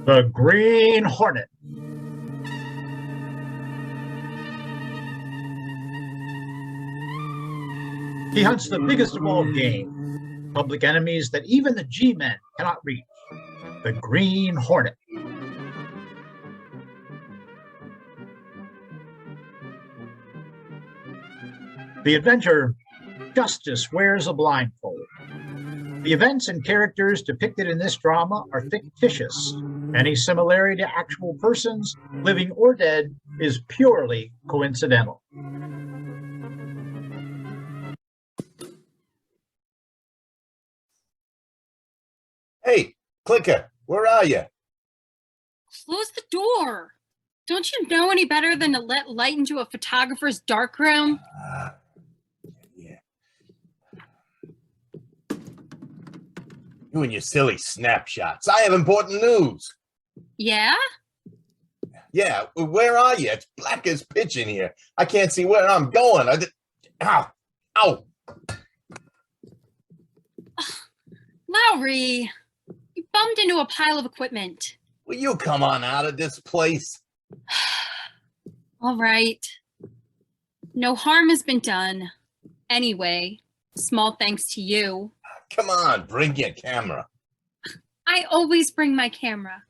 The Green Hornet. He hunts the biggest of all game, public enemies that even the G-men cannot reach. The Green Hornet. The adventure, Justice Wears a Blindfold. The events and characters depicted in this drama are fictitious. Any similarity to actual persons, living or dead, is purely coincidental. Hey, Clicker, where are you? Close the door. Don't you know any better than to let light into a photographer's darkroom? Yeah. You and your silly snapshots. I have important news. Yeah? Yeah, where are you? It's black as pitch in here. I can't see where I'm going. Ow! Ow! Lowery, you bumped into a pile of equipment. Will you come on out of this place? All right. No harm has been done. Anyway, small thanks to you. Come on, bring your camera. I always bring my camera.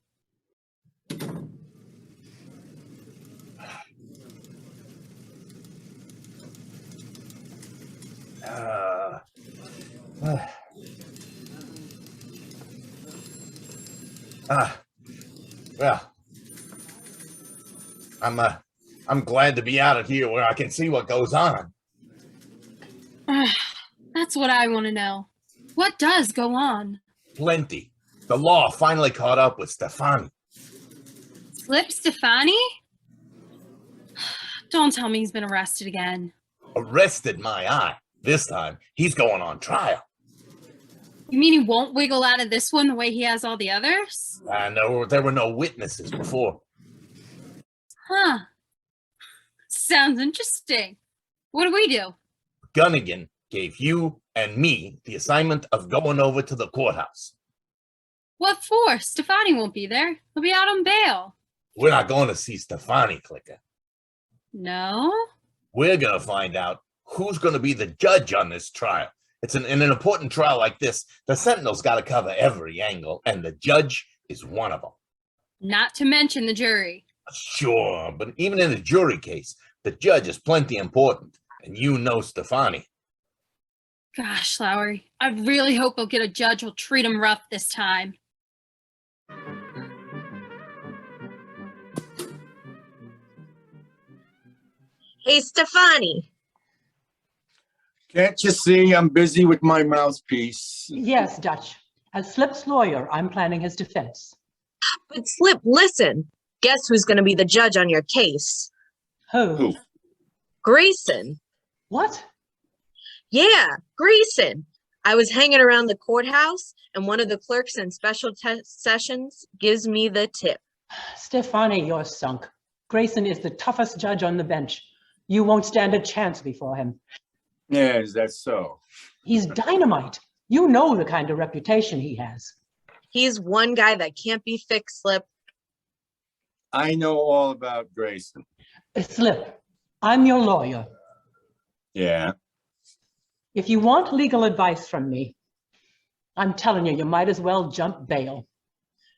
Well, I'm glad to be out of here where I can see what goes on. That's what I want to know. What does go on? Plenty. The law finally caught up with Stefani. Slip Stefani? Don't tell me he's been arrested again. Arrested my eye. This time, he's going on trial. You mean he won't wiggle out of this one the way he has all the others? No, there were no witnesses before. Huh. Sounds interesting. What do we do? Gunnigan gave you and me the assignment of going over to the courthouse. What for? Stefani won't be there. He'll be out on bail. We're not going to see Stefani, Clicker. No? We're going to find out who's going to be the judge on this trial. It's in an important trial like this, the Sentinel's got to cover every angle, and the judge is one of them. Not to mention the jury. Sure, but even in a jury case, the judge is plenty important, and you know Stefani. Gosh, Lowery, I really hope he'll get a judge who'll treat him rough this time. Hey, Stefani. Can't you see I'm busy with my mouthpiece? Yes, Dutch. As Slip's lawyer, I'm planning his defense. But Slip, listen. Guess who's going to be the judge on your case? Who? Grayson. What? Yeah, Grayson. I was hanging around the courthouse, and one of the clerks in special sessions gives me the tip. Stefani, you're sunk. Grayson is the toughest judge on the bench. You won't stand a chance before him. Yeah, is that so? He's dynamite. You know the kind of reputation he has. He's one guy that can't be fixed, Slip. I know all about Grayson. Slip, I'm your lawyer. Yeah. If you want legal advice from me, I'm telling you, you might as well jump bail.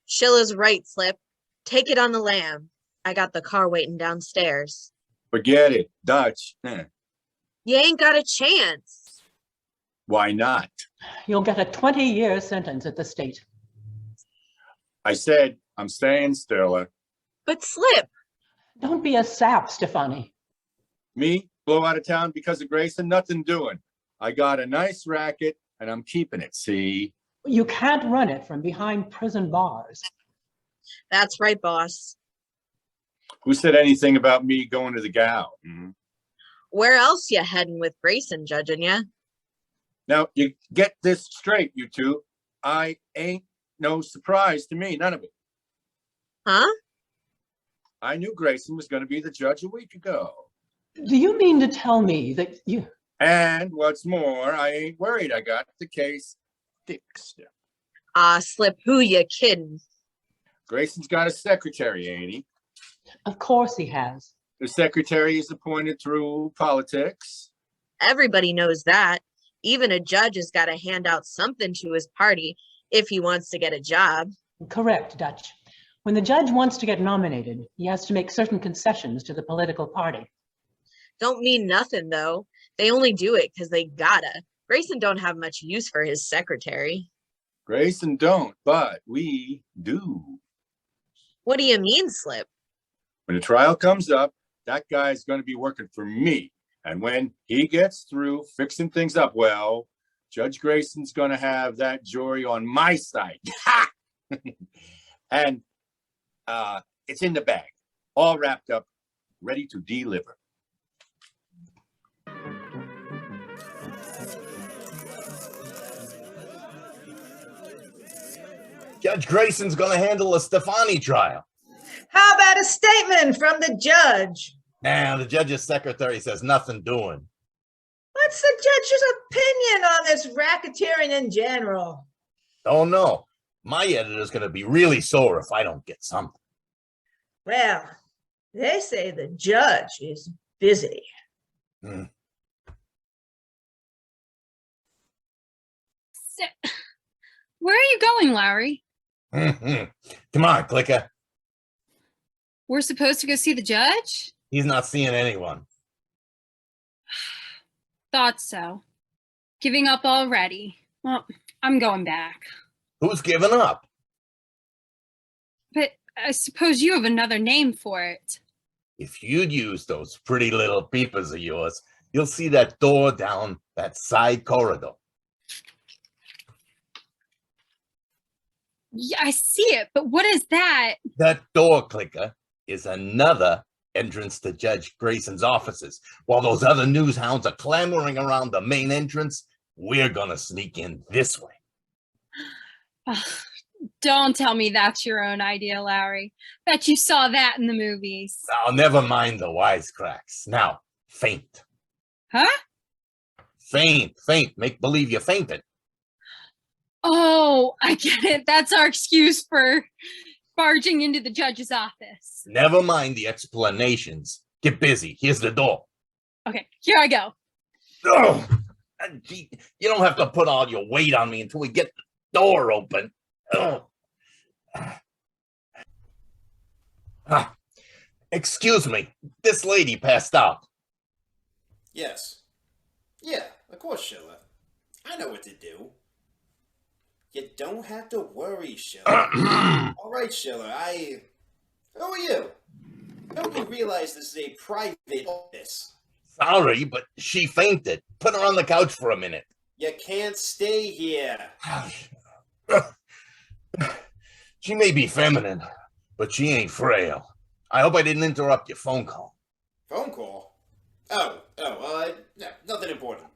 Schiller's right, Slip. Take it on the lam. I got the car waiting downstairs. Forget it, Dutch. You ain't got a chance. Why not? You'll get a 20-year sentence at the state. I said I'm staying still. But Slip. Don't be a sap, Stefani. Me, blow out of town because of Grayson, nothing doing. I got a nice racket and I'm keeping it, see? You can't run it from behind prison bars. That's right, boss. Who said anything about me going to the gal? Where else you heading with Grayson judging ya? Now, you get this straight, you two. I ain't no surprise to me, none of it. Huh? I knew Grayson was going to be the judge a week ago. Do you mean to tell me that you... And what's more, I ain't worried. I got the case fixed. Slip, who you kidding? Grayson's got a secretary, ain't he? Of course he has. The secretary is appointed through politics. Everybody knows that. Even a judge has got to hand out something to his party if he wants to get a job. Correct, Dutch. When the judge wants to get nominated, he has to make certain concessions to the political party. Don't mean nothing, though. They only do it because they gotta. Grayson don't have much use for his secretary. Grayson don't, but we do. What do you mean, Slip? When the trial comes up, that guy's going to be working for me. And when he gets through fixing things up, well, Judge Grayson's going to have that jury on my side. And it's in the bag, all wrapped up, ready to deliver. Judge Grayson's going to handle a Stefani trial. How about a statement from the judge? Now, the judge's secretary says nothing doing. What's the judge's opinion on this racketeering in general? Don't know. My editor's going to be really sore if I don't get something. Well, they say the judge is busy. Where are you going, Lowery? Come on, Clicker. We're supposed to go see the judge? He's not seeing anyone. Thought so. Giving up already. Well, I'm going back. Who's giving up? But I suppose you have another name for it. If you'd use those pretty little peepers of yours, you'll see that door down that side corridor. Yeah, I see it, but what is that? That door, Clicker, is another entrance to Judge Grayson's offices. While those other news hounds are clamoring around the main entrance, we're gonna sneak in this way. Don't tell me that's your own idea, Lowery. Bet you saw that in the movies. Now, never mind the wisecracks. Now, faint. Huh? Faint. Make believe you fainted. Oh, I get it. That's our excuse for barging into the judge's office. Never mind the explanations. Get busy. Here's the door. Okay, here I go. Oh, gee, you don't have to put all your weight on me until we get the door open. Oh. Excuse me. This lady passed out. Yes. Yeah, of course, Schiller. I know what to do. You don't have to worry, Schiller. All right, Schiller, Who are you? Don't you realize this is a private office? Sorry, but she fainted. Put her on the couch for a minute. You can't stay here. She may be feminine, but she ain't frail. I hope I didn't interrupt your phone call. Phone call? No, nothing important.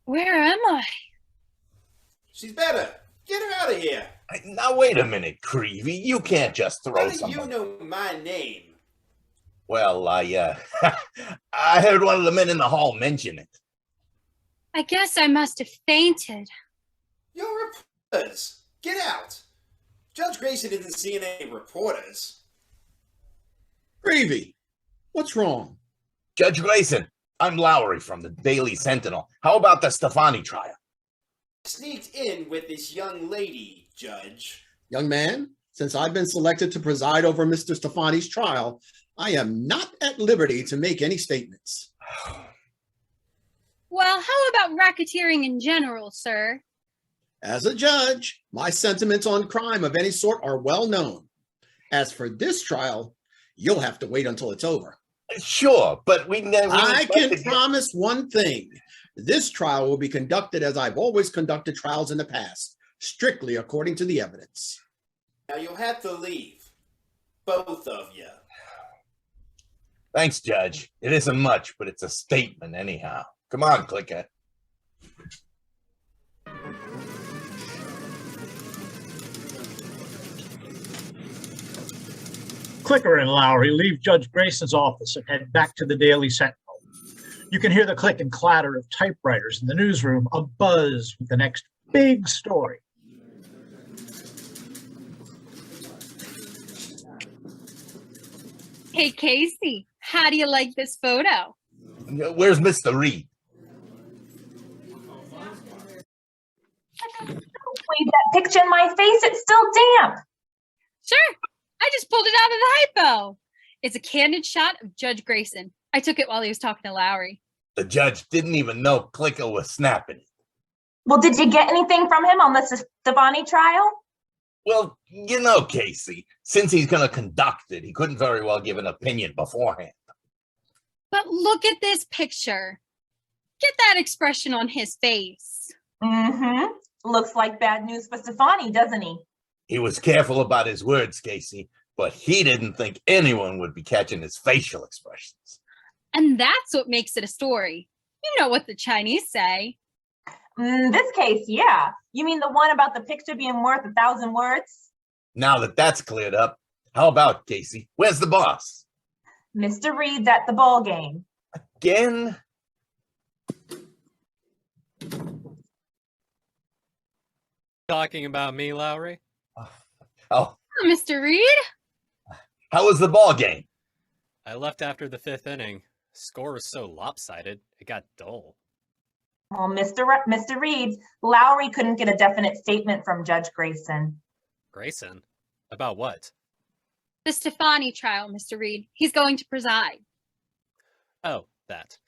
Where am I? She's better. Get her out of here. Now, wait a minute, Keeevey. You can't just throw How do somebody. you know my name? Well, I heard one of the men in the hall mention it. I guess I must have fainted. You're reporters. Get out. Judge Grayson isn't seeing any reporters. Keeevey, what's wrong? Judge Grayson, I'm Lowery from the Daily Sentinel. How about the Stefani trial? Sneaked in with this young lady, Judge. Young man, since I've been selected to preside over Mr. Stefani's trial, I am not at liberty to make any statements. Well, how about racketeering in general, sir? As a judge, my sentiments on crime of any sort are well known. As for this trial, you'll have to wait until it's over. Sure, but we never... I can promise one thing. This trial will be conducted as I've always conducted trials in the past, strictly according to the evidence. Now you'll have to leave. Both of you. Thanks, Judge. It isn't much, but it's a statement anyhow. Come on, Clicker. Clicker and Lowery leave Judge Grayson's office and head back to the Daily Sentinel. You can hear the click and clatter of typewriters in the newsroom abuzz with the next big story. Hey, Casey, how do you like this photo? Where's Mr. Reid? Wave that picture in my face, it's still damp. Sure, I just pulled it out of the hypo. It's a candid shot of Judge Grayson. I took it while he was talking to Lowery. The judge didn't even know Clicker was snapping it. Well, did you get anything from him on the Stefani trial? Well, you know, Casey, since he's going to conduct it, he couldn't very well give an opinion beforehand. But look at this picture. Get that expression on his face. Mm-hmm. Looks like bad news for Stefani, doesn't he? He was careful about his words, Casey, but he didn't think anyone would be catching his facial expressions. And that's what makes it a story. You know what the Chinese say. This case, yeah. You mean the one about the picture being worth 1,000 words? Now that that's cleared up, how about Casey? Where's the boss? Mr. Reid's at the ball game. Again? Talking about me, Lowery? Oh, Mr. Reid? how was the ball game? I left after the 5th inning. Score was so lopsided, it got dull. Well, Mr. Reid, Lowery couldn't get a definite statement from Judge Grayson. Grayson? About what? The Stefani trial, Mr. Reid. He's going to preside. Oh, that.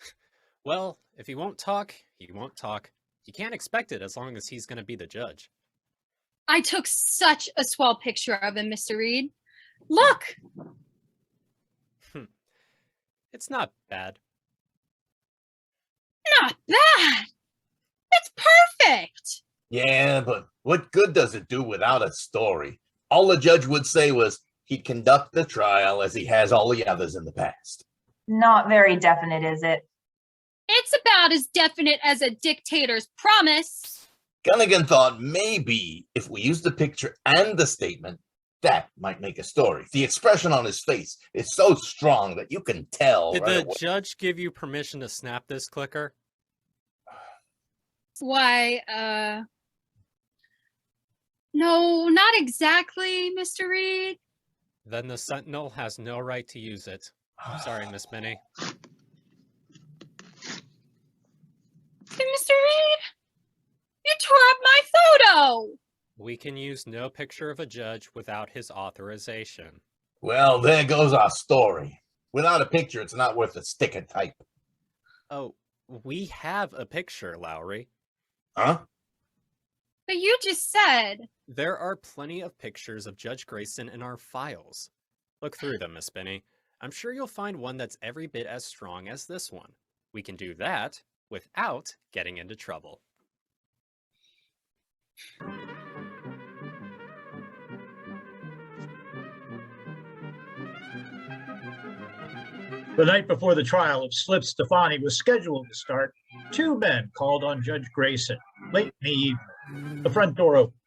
Well, if he won't talk, he won't talk. You can't expect it as long as he's going to be the judge. I took such a swell picture of him, Mr. Reid. Look! It's not bad. Not bad! It's perfect! Yeah, but what good does it do without a story? All the judge would say was he'd conduct the trial as he has all the others in the past. Not very definite, is it? It's about as definite as a dictator's promise. Gunnigan thought maybe if we use the picture and the statement, that might make a story. The expression on his face is so strong that you can tell. Did right the away. judge give you permission to snap this clicker? Why, no, not exactly, Mr. Reid. Then the Sentinel has no right to use it. Sorry, Miss Minnie. Hey, Mr. Reid, you tore up my photo. We can use no picture of a judge without his authorization. Well, there goes our story. Without a picture, it's not worth a stick of type. Oh, we have a picture, Lowery. Huh? But you just said. There are plenty of pictures of Judge Grayson in our files. Look through them, Miss Minnie. I'm sure you'll find one that's every bit as strong as this one. We can do that without getting into trouble. The night before the trial of Slip Stefani was scheduled to start, 2 men called on Judge Grayson late in the evening. The front door opened.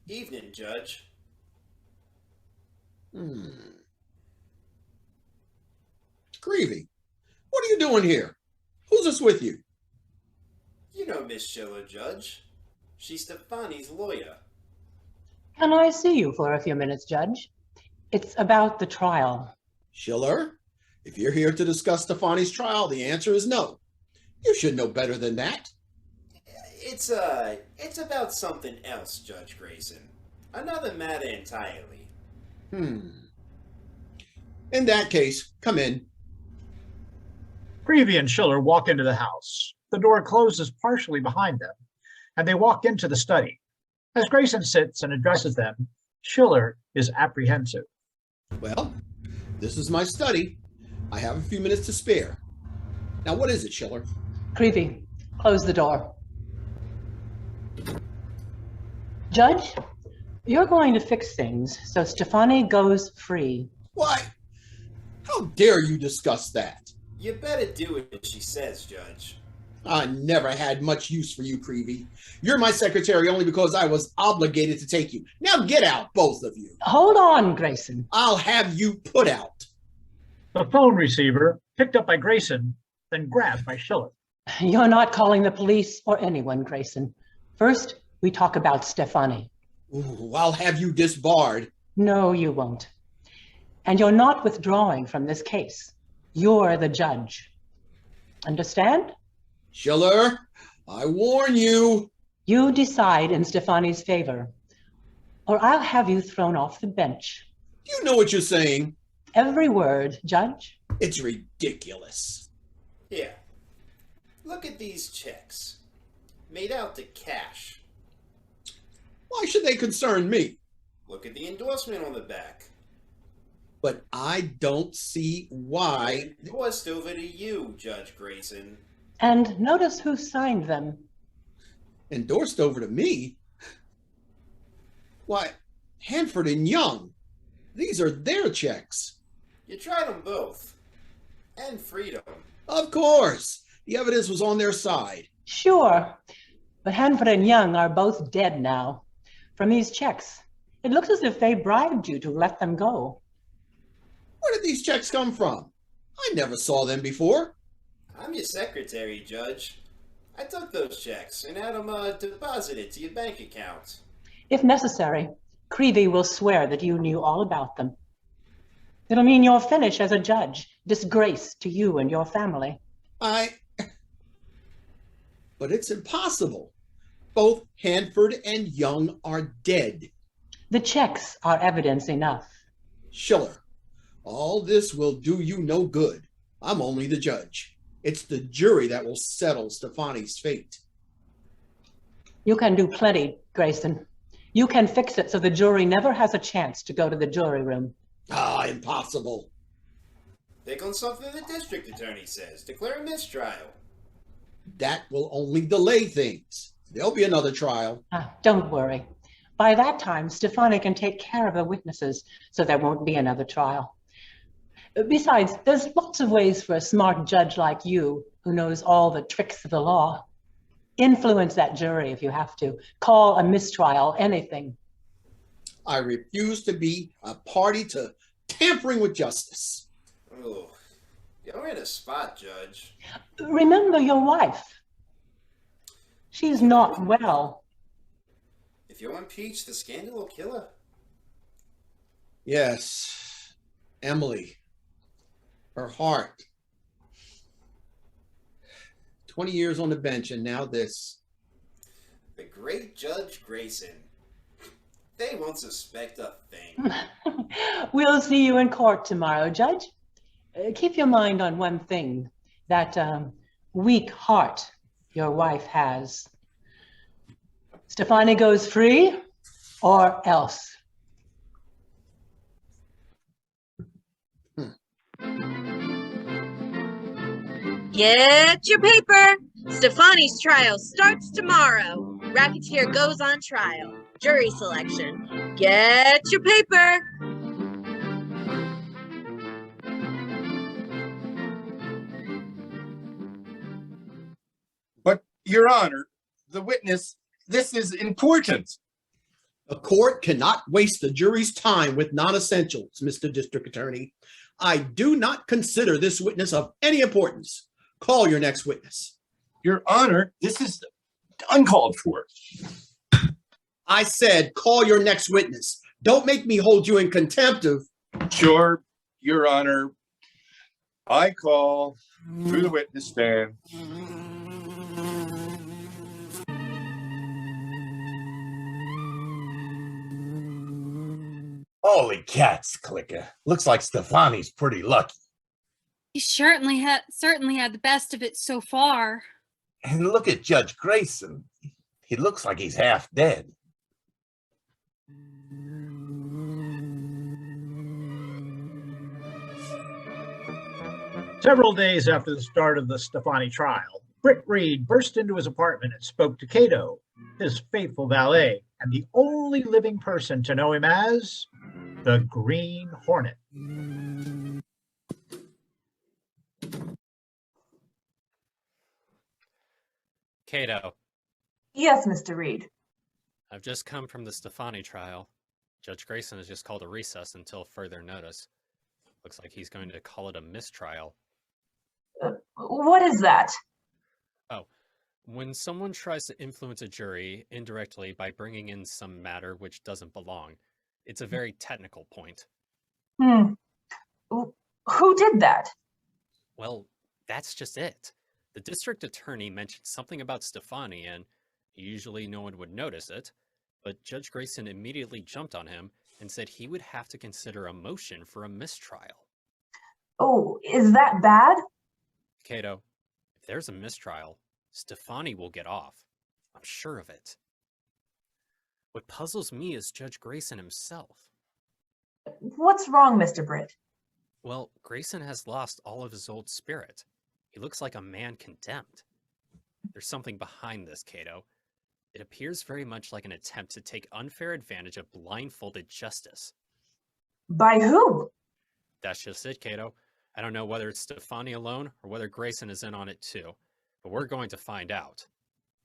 Evening, Judge. Keeevey, what are you doing here? Who's this with you? You know Miss Schiller, Judge. She's Stefani's lawyer. Can I see you for a few minutes, Judge? It's about the trial. Schiller, if you're here to discuss Stefani's trial, the answer is no. You should know better than that. It's about something else, Judge Grayson. Another matter entirely. In that case, come in. Keeevey and Schiller walk into the house. The door closes partially behind them, and they walk into the study. As Grayson sits and addresses them, Schiller is apprehensive. Well, this is my study. I have a few minutes to spare. Now, what is it, Schiller? Keeevey, close the door. Judge, you're going to fix things so Stefani goes free. Why? How dare you discuss that? You better do it as she says, Judge. I never had much use for you, Keeevey. You're my secretary only because I was obligated to take you. Now get out, both of you. Hold on, Grayson. I'll have you put out. The phone receiver, picked up by Grayson, then grabbed by Schiller. You're not calling the police or anyone, Grayson. First, we talk about Stefani. Ooh, I'll have you disbarred. No, you won't. And you're not withdrawing from this case. You're the judge. Understand? Schiller, I warn you. You decide in Stefani's favor, or I'll have you thrown off the bench. You know what you're saying. Every word, Judge. It's ridiculous. Here, look at these checks. Made out to cash. Why should they concern me? Look at the endorsement on the back. But I don't see why. Endorsed over to you, Judge Grayson. And notice who signed them. Endorsed over to me? Why, Hanford and Young. These are their checks. You tried them both. And freedom. Of course. The evidence was on their side. Sure. But Hanford and Young are both dead now. From these checks, it looks as if they bribed you to let them go. Where did these checks come from? I never saw them before. I'm your secretary, Judge. I took those checks and had them deposited to your bank account. If necessary, Keeevey will swear that you knew all about them. It'll mean your finish as a judge, disgrace to you and your family. But it's impossible. Both Hanford and Young are dead. The checks are evidence enough. Schiller, all this will do you no good. I'm only the judge. It's the jury that will settle Stefani's fate. You can do plenty, Grayson. You can fix it so the jury never has a chance to go to the jury room. Ah, impossible. Pick on something the district attorney says. Declare a mistrial. That will only delay things. There'll be another trial. Don't worry. By that time, Stefani can take care of the witnesses, so there won't be another trial. Besides, there's lots of ways for a smart judge like you, who knows all the tricks of the law. Influence that jury if you have to. Call a mistrial, anything. I refuse to be a party to tampering with justice. Oh, you're in a spot, Judge. Remember your wife. She's not well. If you'll impeach, the scandal will kill her. Yes, Emily. Her heart. 20 years on the bench and now this. The great Judge Grayson. They won't suspect a thing. We'll see you in court tomorrow, Judge. Keep your mind on one thing, that weak heart your wife has. Stefani goes free, or else. Get your paper. Stefani's trial starts tomorrow. Racketeer goes on trial. Jury selection. Get your paper. But, Your Honor, the witness, this is important. A court cannot waste the jury's time with non-essentials, Mr. District Attorney. I do not consider this witness of any importance. Call your next witness. Your Honor, this is uncalled for. I said, call your next witness. Don't make me hold you in contempt of... Sure, Your Honor. I call through the witness stand. Holy cats, Clicker. Looks like Stefani's pretty lucky. He certainly had the best of it so far. And look at Judge Grayson. He looks like he's half dead. Several days after the start of the Stefani trial, Britt Reid burst into his apartment and spoke to Kato, his faithful valet, and the only living person to know him as the Green Hornet. Kato, Yes, Mr. Reid. I've just come from the Stefani trial. Judge Grayson has just called a recess until further notice. Looks like he's going to call it a mistrial. What is that? Oh, When someone tries to influence a jury indirectly by bringing in some matter which doesn't belong, it's a very technical point. Who did that? Well, that's just it. The district attorney mentioned something about Stefani, and usually no one would notice it, but Judge Grayson immediately jumped on him and said he would have to consider a motion for a mistrial. Oh, is that bad? Kato, if there's a mistrial, Stefani will get off. I'm sure of it. What puzzles me is Judge Grayson himself. What's wrong, Mr. Britt? Well, Grayson has lost all of his old spirit. He looks like a man condemned. There's something behind this, Kato. It appears very much like an attempt to take unfair advantage of blindfolded justice. By who? That's just it, Kato. I don't know whether it's Stefani alone or whether Grayson is in on it too, but we're going to find out.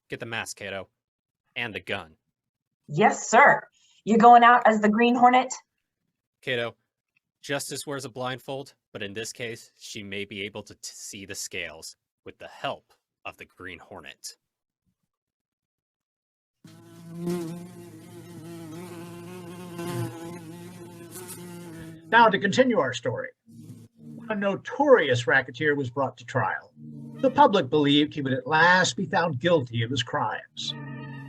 Get the mask, Kato. And the gun. Yes, sir. You going out as the Green Hornet? Kato, Justice wears a blindfold, but in this case, she may be able to see the scales with the help of the Green Hornet. Now to continue our story. A notorious racketeer was brought to trial. The public believed he would at last be found guilty of his crimes.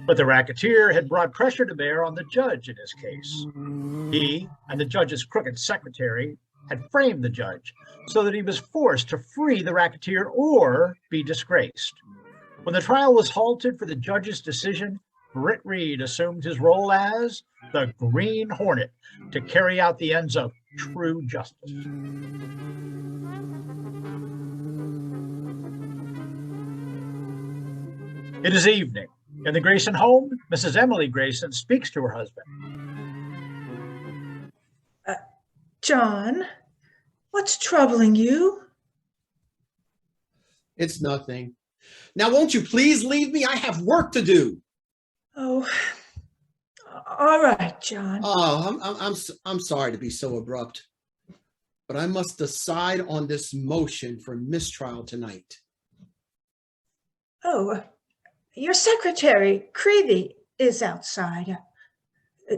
But the racketeer had brought pressure to bear on the judge in his case. He and the judge's crooked secretary had framed the judge so that he was forced to free the racketeer or be disgraced. When the trial was halted for the judge's decision, Britt Reid assumed his role as the Green Hornet to carry out the ends of true justice. It is evening. In the Grayson home, Mrs. Emily Grayson speaks to her husband. John, what's troubling you? It's nothing. Now, won't you please leave me? I have work to do. Oh, all right, John. Oh, I'm sorry to be so abrupt, but I must decide on this motion for mistrial tonight. Oh, your secretary, Keeevey, is outside.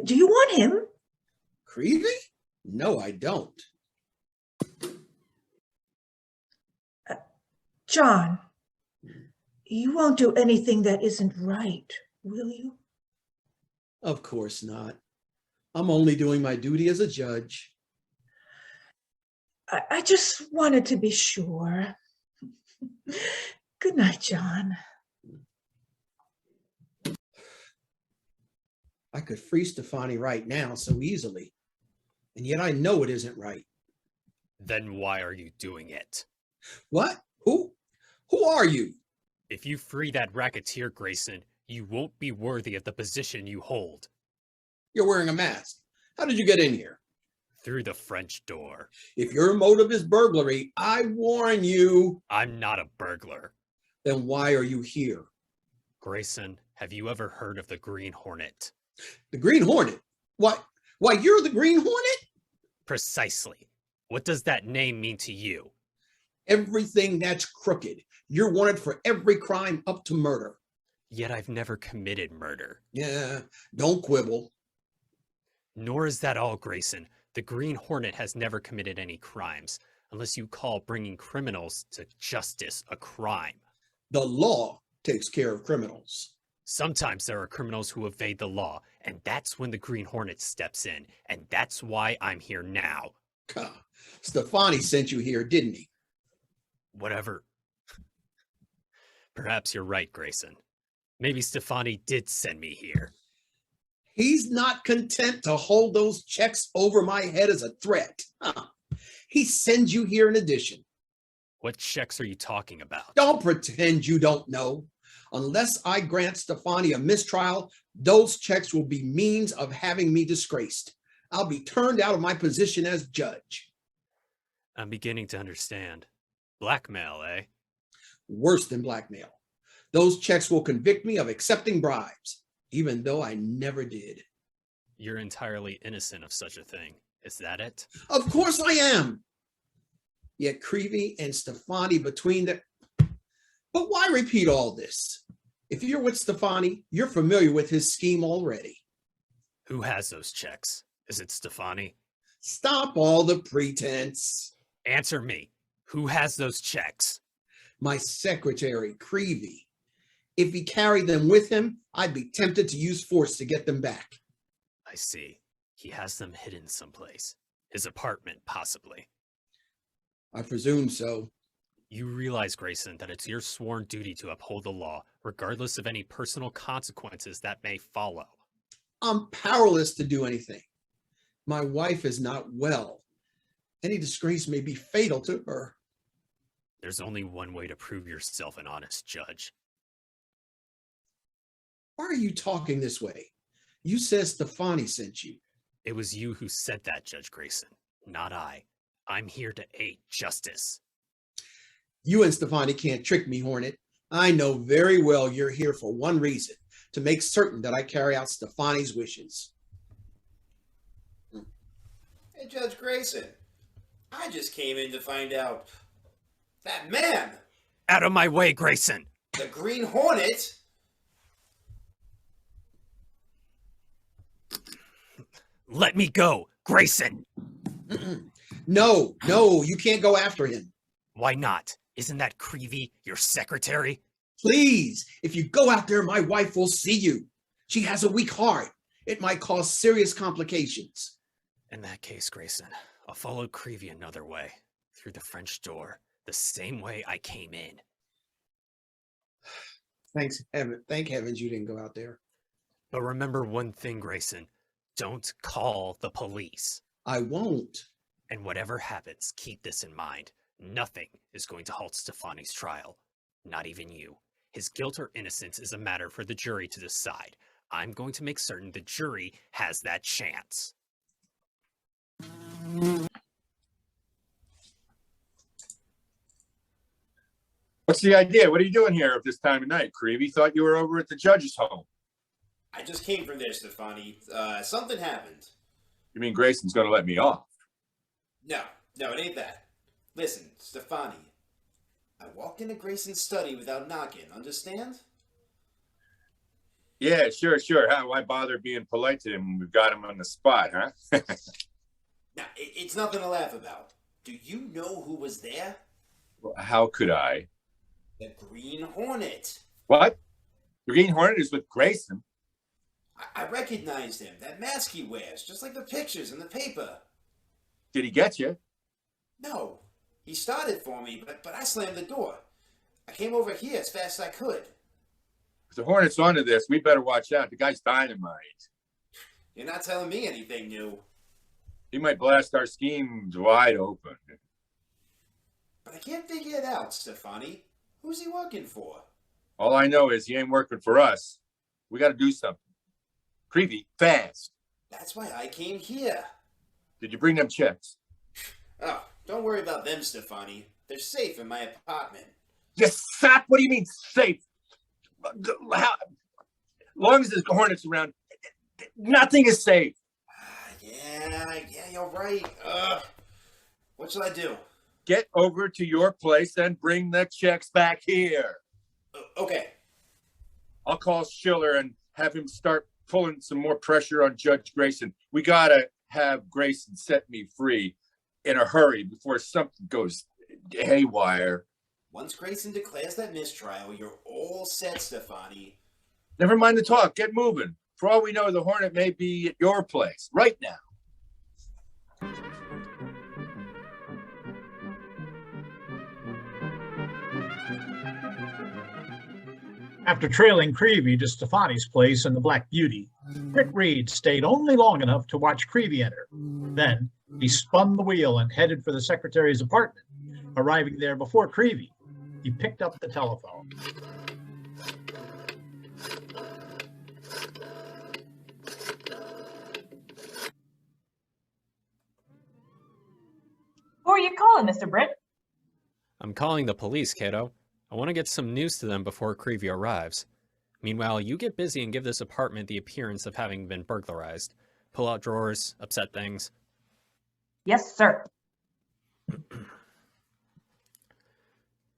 Do you want him? Keeevey? No, I don't. John, you won't do anything that isn't right, will you? Of course not. I'm only doing my duty as a judge. I just wanted to be sure. Good night, John. I could free Stefani right now so easily, and yet I know it isn't right. Then why are you doing it? What? Who are you? If you free that racketeer, Grayson, you won't be worthy of the position you hold. You're wearing a mask. How did you get in here? Through the French door. If your motive is burglary, I warn you. I'm not a burglar. Then why are you here? Grayson, have you ever heard of the Green Hornet? The Green Hornet? What? Why, you're the Green Hornet? Precisely. What does that name mean to you? Everything that's crooked. You're wanted for every crime up to murder. Yet I've never committed murder. Yeah, don't quibble. Nor is that all, Grayson. The Green Hornet has never committed any crimes, unless you call bringing criminals to justice a crime. The law takes care of criminals. Sometimes there are criminals who evade the law, and that's when the Green Hornet steps in, and that's why I'm here now. Stefani sent you here, didn't he? Whatever. Perhaps you're right, Grayson. Maybe Stefani did send me here. He's not content to hold those checks over my head as a threat. He sends you here in addition. What checks are you talking about? Don't pretend you don't know. Unless I grant Stefani a mistrial, those checks will be means of having me disgraced. I'll be turned out of my position as judge. I'm beginning to understand. Blackmail, eh? Worse than blackmail. Those checks will convict me of accepting bribes, even though I never did. You're entirely innocent of such a thing. Is that it? Of course I am. Yet Keeevey and Stefani between them. But why repeat all this? If you're with Stefani, you're familiar with his scheme already. Who has those checks? Is it Stefani? Stop all the pretense. Answer me. Who has those checks? My secretary, Keeevey. If he carried them with him, I'd be tempted to use force to get them back. I see. He has them hidden someplace. His apartment, possibly. I presume so. You realize, Grayson, that it's your sworn duty to uphold the law, regardless of any personal consequences that may follow. I'm powerless to do anything. My wife is not well. Any disgrace may be fatal to her. There's only one way to prove yourself an honest judge. Why are you talking this way? You said Stefani sent you. It was you who said that, Judge Grayson, not I. I'm here to aid justice. You and Stefani can't trick me, Hornet. I know very well you're here for one reason, to make certain that I carry out Stefani's wishes. Hey, Judge Grayson. I just came in to find out that man, Out of my way, Grayson! the Green Hornet, Let me go, Grayson! No, you can't go after him. Why not? Isn't that Keeevey, your secretary? Please, if you go out there, my wife will see you. She has a weak heart. It might cause serious complications. In that case, Grayson, I'll follow Keeevey another way, through the French door, the same way I came in. Thank heavens you didn't go out there. But remember one thing, Grayson. Don't call the police. I won't. And whatever happens, keep this in mind. Nothing is going to halt Stefani's trial. Not even you. His guilt or innocence is a matter for the jury to decide. I'm going to make certain the jury has that chance. What's the idea? What are you doing here at this time of night, Keeevey? Thought you were over at the judge's home. I just came from there, Stefani. Something happened. You mean Grayson's going to let me off? No, it ain't that. Listen, Stefani. I walked into Grayson's study without knocking, understand? Yeah, sure. Why bother being polite to him when we've got him on the spot, huh? Now, it's nothing to laugh about. Do you know who was there? Well, how could I? The Green Hornet. What? The Green Hornet is with Grayson? I recognized him. That mask he wears, just like the pictures in the paper. Did he get you? No. He started for me, but I slammed the door. I came over here as fast as I could. If the Hornet's onto this, we better watch out. The guy's dynamite. You're not telling me anything new. He might blast our schemes wide open. But I can't figure it out, Stefani. Who's he working for? All I know is he ain't working for us. We got to do something. Keeevey, fast. That's why I came here. Did you bring them checks? Oh, don't worry about them, Stefani. They're safe in my apartment. Just stop. What do you mean safe? How, long as there's Hornets around, nothing is safe. Yeah, you're right. What shall I do? Get over to your place and bring the checks back here. Okay. I'll call Schiller and have him start pulling some more pressure on Judge Grayson. We gotta have Grayson set me free in a hurry before something goes haywire. Once Grayson declares that mistrial, you're all set, Stefani. Never mind the talk. Get moving. For all we know, the Hornet may be at your place right now. After trailing Keeevey to Stefani's place in the Black Beauty, Britt Reid stayed only long enough to watch Keeevey enter. Then he spun the wheel and headed for the secretary's apartment. Arriving there before Keeevey, he picked up the telephone. Who are you calling, Mr. Britt? I'm calling the police, Kato. I want to get some news to them before Keeevey arrives. Meanwhile, you get busy and give this apartment the appearance of having been burglarized. Pull out drawers, upset things. Yes, sir.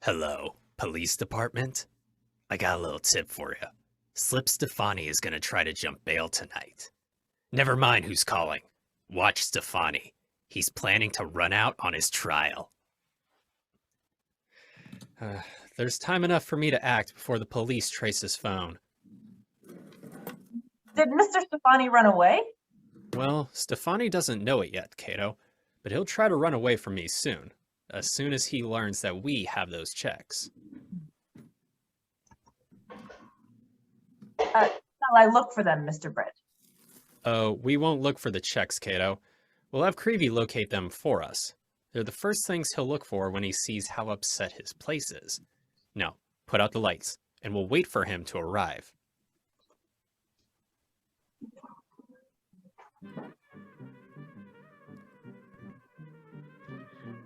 Hello, police department? I got a little tip for you. Slip Stefani is gonna try to jump bail tonight. Never mind who's calling. Watch Stefani. He's planning to run out on his trial. There's time enough for me to act before the police trace his phone. Did Mr. Stefani run away? Well, Stefani doesn't know it yet, Kato, but he'll try to run away from me soon as he learns that we have those checks. Shall I look for them, Mr. Britt? Oh, we won't look for the checks, Kato. We'll have Keeevey locate them for us. They're the first things he'll look for when he sees how upset his place is. Now, put out the lights, and we'll wait for him to arrive.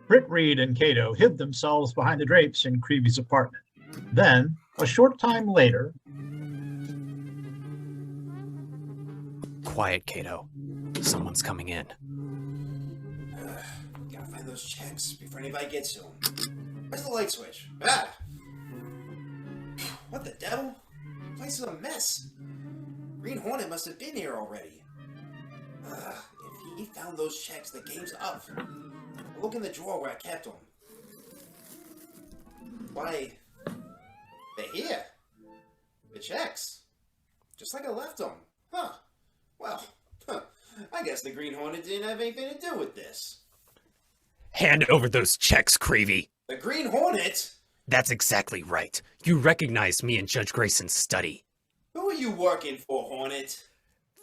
Britt Reid and Kato hid themselves behind the drapes in Keeevey's apartment. Then, a short time later... Quiet, Kato. Someone's coming in. Gotta find those checks before anybody gets to them. Where's the light switch? Ah! What the devil? The place is a mess. Green Hornet must have been here already. If he found those checks, the game's up. I'll look in the drawer where I kept them. Why? They're here. The checks. Just like I left them. Huh. Well, I guess the Green Hornet didn't have anything to do with this. Hand over those checks, Keeevey. The Green Hornet? That's exactly right. You recognized me in Judge Grayson's study. Who are you working for, Hornet?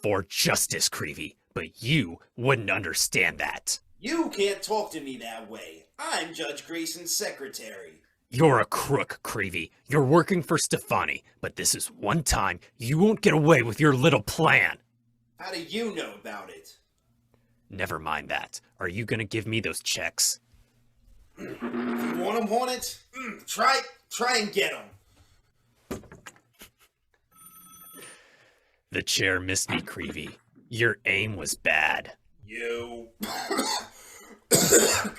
For justice, Keeevey. But you wouldn't understand that. You can't talk to me that way. I'm Judge Grayson's secretary. You're a crook, Keeevey. You're working for Stefani, but this is one time you won't get away with your little plan. How do you know about it? Never mind that. Are you gonna give me those checks? You want them, Hornet? Try and get them. The chair missed me, Keeevey. Your aim was bad. You...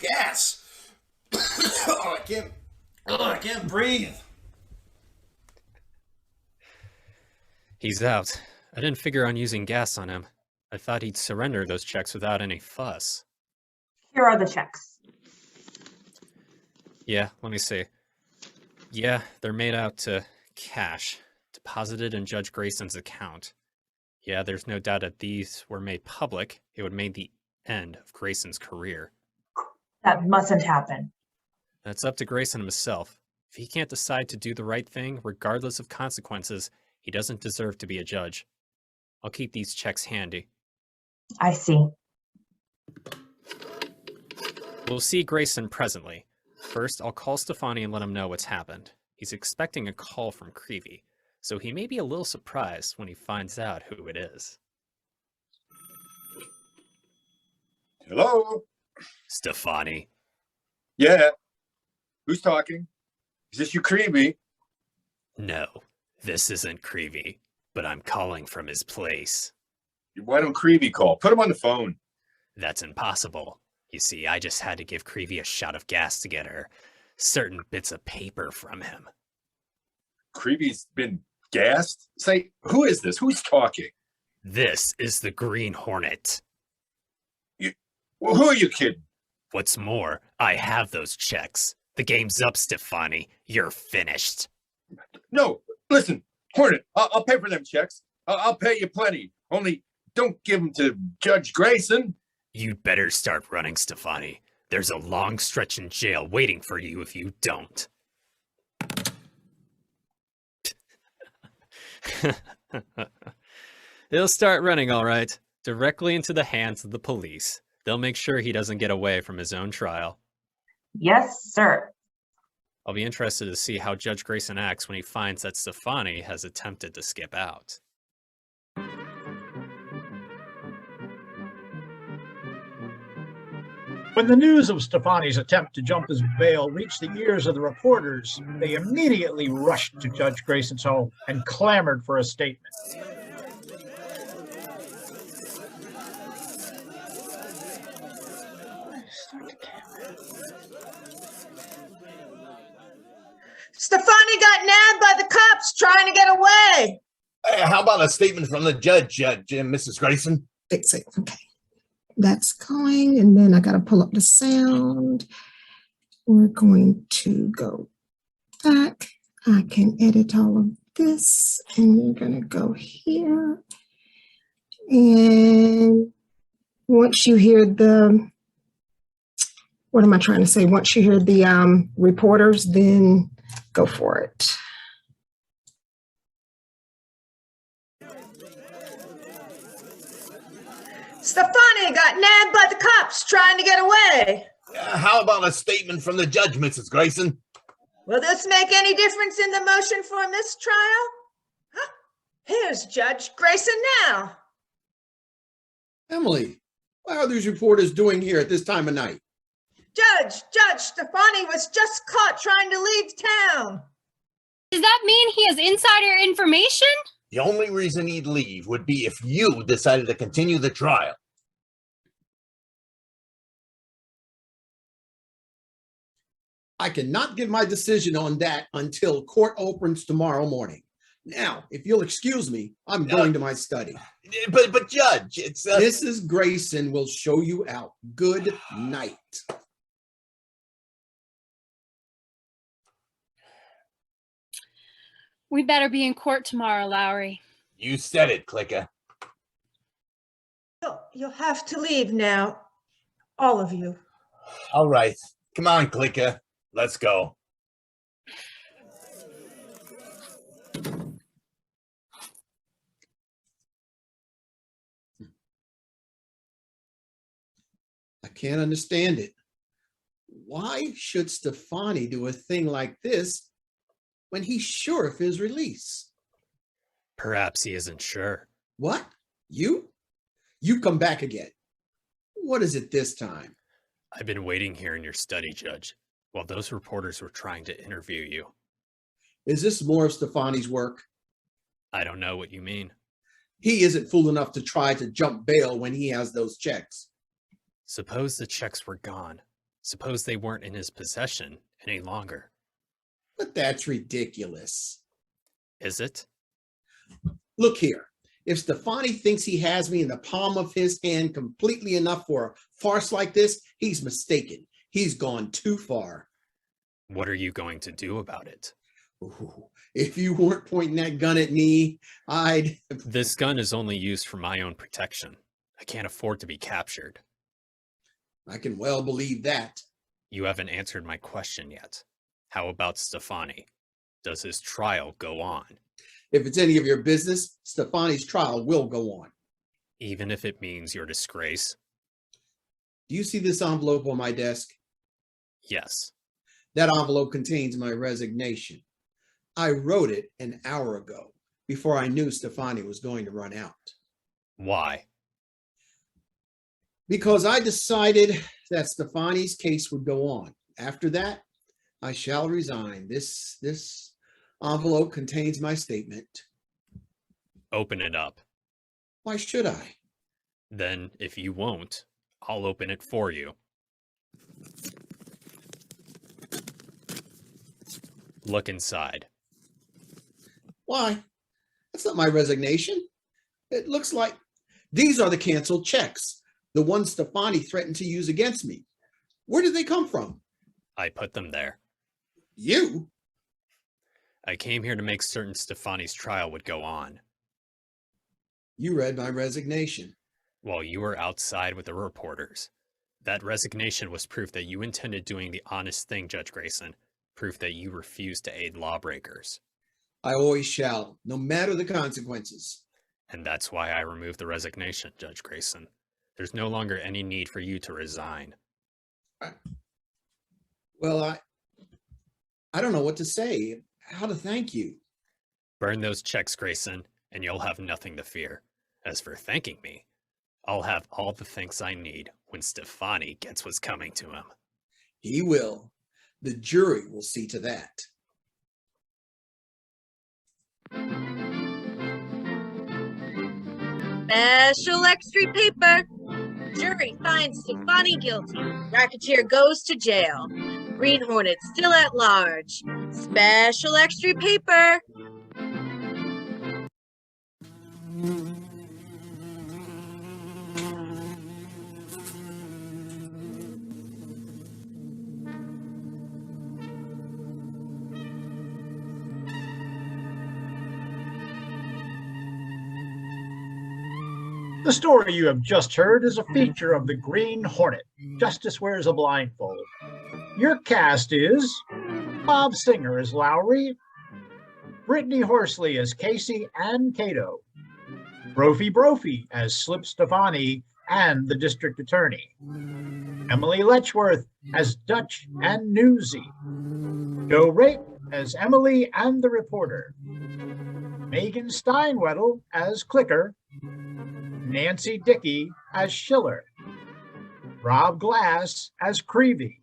Gas! I can't breathe. He's out. I didn't figure on using gas on him. I thought he'd surrender those checks without any fuss. Here are the checks. Yeah, let me see. Yeah, they're made out to cash, deposited in Judge Grayson's account. Yeah, there's no doubt that these were made public. It would make the end of Grayson's career. That mustn't happen. That's up to Grayson himself. If he can't decide to do the right thing, regardless of consequences, he doesn't deserve to be a judge. I'll keep these checks handy. I see. We'll see Grayson presently. First, I'll call Stefani and let him know what's happened. He's expecting a call from Keeevey, so he may be a little surprised when he finds out who it is. Hello? Stefani. Yeah. Who's talking? Is this you, Keeevey? No, this isn't Keeevey, but I'm calling from his place. Why don't Keeevey call? Put him on the phone. That's impossible. You see, I just had to give Keeevey a shot of gas to get her certain bits of paper from him. Keeevey's been gassed? Say, who is this? Who's talking? This is the Green Hornet. Well, who are you kidding? What's more, I have those checks. The game's up, Stefani. You're finished. No, listen, Hornet, I'll pay for them checks. I'll pay you plenty. Only don't give them to Judge Grayson. You'd better start running, Stefani. There's a long stretch in jail waiting for you if you don't. He'll start running, all right, directly into the hands of the police. They'll make sure he doesn't get away from his own trial. Yes, sir. I'll be interested to see how Judge Grayson acts when he finds that Stefani has attempted to skip out. When the news of Stefani's attempt to jump his bail reached the ears of the reporters, they immediately rushed to Judge Grayson's home and clamored for a statement. Stefani got nabbed by the cops trying to get away. How about a statement from the judge, Mrs. Grayson? Fix it. Okay. That's going, and then I got to pull up the sound. We're going to go back. I can edit all of this, and we're going to go here. And once you hear the, what am I trying to say? Once you hear the reporters, then go for it. Stefani got nabbed by the cops trying to get away. How about a statement from the judge, Mrs. Grayson? Will this make any difference in the motion for mistrial? Huh? Here's Judge Grayson now. Emily, what are these reporters doing here at this time of night? Judge, Stefani was just caught trying to leave town. Does that mean he has insider information? The only reason he'd leave would be if you decided to continue the trial. I cannot give my decision on that until court opens tomorrow morning. Now, if you'll excuse me, I'm going to my study. But Judge, it's... Mrs. Grayson will show you out. Good night. We better be in court tomorrow, Lowery. You said it, Clicker. You'll have to leave now. All of you. All right. Come on, Clicker. Let's go. I can't understand it. Why should Stefani do a thing like this when he's sure of his release? Perhaps he isn't sure. What? You? You come back again. What is it this time? I've been waiting here in your study, Judge, while those reporters were trying to interview you. Is this more of Stefani's work? I don't know what you mean. He isn't fool enough to try to jump bail when he has those checks. Suppose the checks were gone. Suppose they weren't in his possession any longer. But that's ridiculous. Is it? Look here. If Stefani thinks he has me in the palm of his hand completely enough for a farce like this, he's mistaken. He's gone too far. What are you going to do about it? Ooh, if you weren't pointing that gun at me, I'd... This gun is only used for my own protection. I can't afford to be captured. I can well believe that. You haven't answered my question yet. How about Stefani? Does his trial go on? If it's any of your business, Stefani's trial will go on. Even if it means your disgrace? Do you see this envelope on my desk? Yes. That envelope contains my resignation. I wrote it an hour ago, before I knew Stefani was going to run out. Why? Because I decided that Stefani's case would go on. After that, I shall resign. This envelope contains my statement. Open it up. Why should I? Then, if you won't, I'll open it for you. Look inside. Why? That's not my resignation. It looks like these are the canceled checks, the ones Stefani threatened to use against me. Where did they come from? I put them there. You? I came here to make certain Stefani's trial would go on. You read my resignation. While you were outside with the reporters. That resignation was proof that you intended doing the honest thing, Judge Grayson. Proof that you refused to aid lawbreakers. I always shall, no matter the consequences. And that's why I removed the resignation, Judge Grayson. There's no longer any need for you to resign. Well, I don't know what to say, how to thank you. Burn those checks, Grayson, and you'll have nothing to fear. As for thanking me, I'll have all the thanks I need when Stefani gets what's coming to him. He will. The jury will see to that. Special extra paper. Jury finds Stefani guilty. Racketeer goes to jail. Green Hornet still at large. Special extra paper. The story you have just heard is a feature of the Green Hornet, Justice Wears a Blindfold. Your cast is Bob Singer as Lowery, Brittney Horsley as Casey and Kato, BROPHY as Slip Stefani and the District Attorney, Emily Letchworth as Dutch and Newsie, Joe Rake as Emily and the Reporter, Megan Steinwedel as Clicker, Nancy Dickey as Schiller, Rob Glass as Keeevey,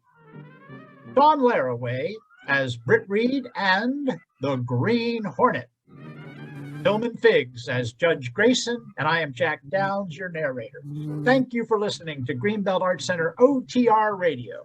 Don Laraway as Britt Reid and the Green Hornet, Tillmon Figs as Judge Grayson, and I am Jack Downs, your narrator. Thank you for listening to Greenbelt Arts Center OTR Radio.